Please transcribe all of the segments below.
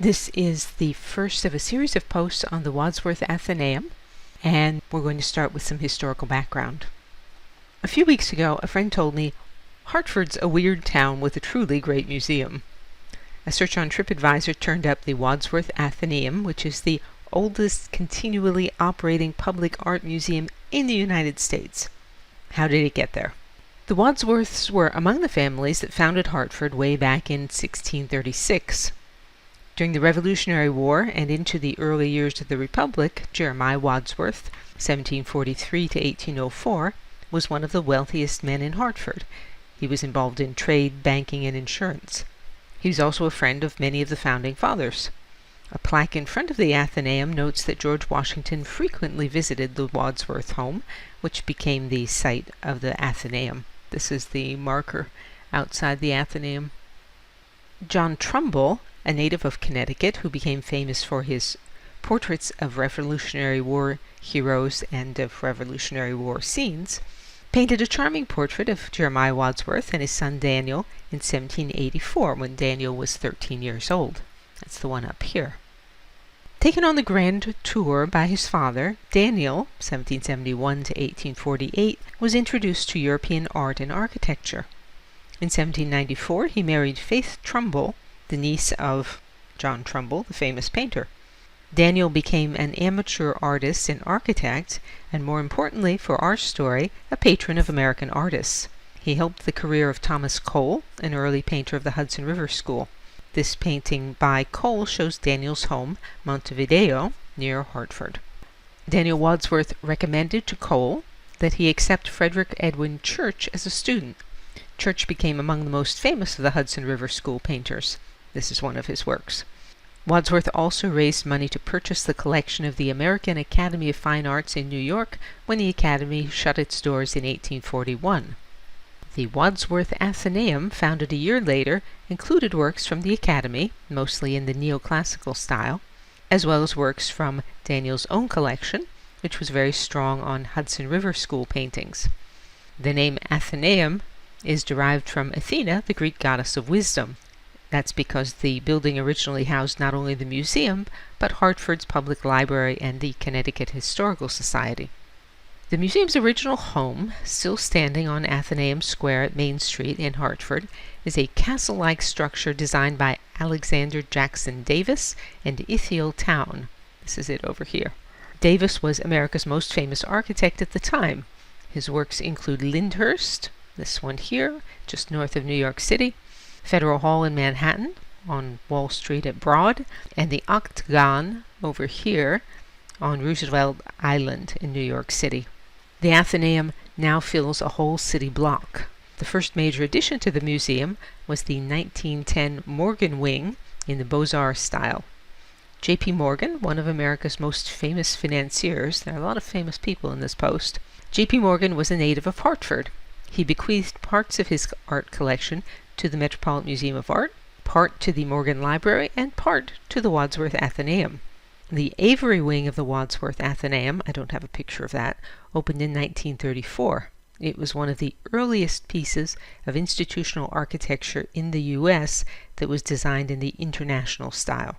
This is the first of a series of posts on the Wadsworth Atheneum, and we're going to start with some historical background. A few weeks ago, a friend told me, Hartford's a weird town with a truly great museum. A search on TripAdvisor turned up the Wadsworth Atheneum, which is the oldest continually operating public art museum in the United States. How did it get there? The Wadsworths were among the families that founded Hartford way back in 1636. During the Revolutionary War and into the early years of the Republic, Jeremiah Wadsworth, 1743 to 1804, was one of the wealthiest men in Hartford. He was involved in trade, banking, and insurance. He was also a friend of many of the founding fathers. A plaque in front of the Atheneum notes that George Washington frequently visited the Wadsworth home, which became the site of the Atheneum. This is the marker outside the Atheneum. John Trumbull, a native of Connecticut who became famous for his portraits of Revolutionary War heroes and of Revolutionary War scenes, painted a charming portrait of Jeremiah Wadsworth and his son Daniel in 1784 when Daniel was 13 years old. That's the one up here. Taken on the grand tour by his father, Daniel, 1771 to 1848, was introduced to European art and architecture. In 1794, he married Faith Trumbull, the niece of John Trumbull, the famous painter. Daniel became an amateur artist and architect, and more importantly for our story, a patron of American artists. He helped the career of Thomas Cole, an early painter of the Hudson River School. This painting by Cole shows Daniel's home, Montevideo, near Hartford. Daniel Wadsworth recommended to Cole that he accept Frederick Edwin Church as a student. Church became among the most famous of the Hudson River School painters. This is one of his works. Wadsworth also raised money to purchase the collection of the American Academy of Fine Arts in New York when the Academy shut its doors in 1841. The Wadsworth Atheneum, founded a year later, included works from the Academy, mostly in the neoclassical style, as well as works from Daniel's own collection, which was very strong on Hudson River School paintings. The name Atheneum is derived from Athena, the Greek goddess of wisdom. That's because the building originally housed not only the museum, but Hartford's public library and the Connecticut Historical Society. The museum's original home, still standing on Atheneum Square at Main Street in Hartford, is a castle-like structure designed by Alexander Jackson Davis and Ithiel Town. This is it over here. Davis was America's most famous architect at the time. His works include Lyndhurst, this one here, just north of New York City, Federal Hall in Manhattan, on Wall Street at Broad, and the Octagon over here on Roosevelt Island in New York City. The Atheneum now fills a whole city block. The first major addition to the museum was the 1910 Morgan Wing in the Beaux-Arts style. J.P. Morgan, one of America's most famous financiers, there are a lot of famous people in this post. J.P. Morgan was a native of Hartford. He bequeathed parts of his art collection to the Metropolitan Museum of Art, part to the Morgan Library, and part to the Wadsworth Atheneum. The Avery wing of the Wadsworth Atheneum, I don't have a picture of that, opened in 1934. It was one of the earliest pieces of institutional architecture in the U.S. that was designed in the international style.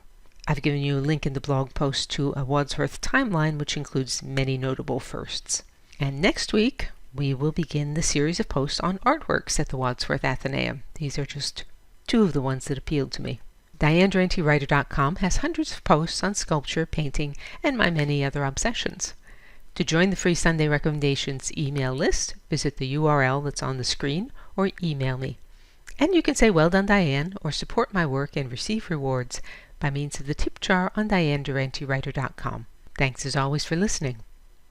I've given you a link in the blog post to a Wadsworth timeline, which includes many notable firsts. And next week, we will begin the series of posts on artworks at the Wadsworth Atheneum. These are just two of the ones that appealed to me. DianeDurantewriter.com has hundreds of posts on sculpture, painting, and my many other obsessions. To join the free Sunday Recommendations email list, visit the URL that's on the screen or email me. And you can say, "Well done, Diane," or support my work and receive rewards by means of the tip jar on DianeDurantewriter.com. Thanks as always for listening.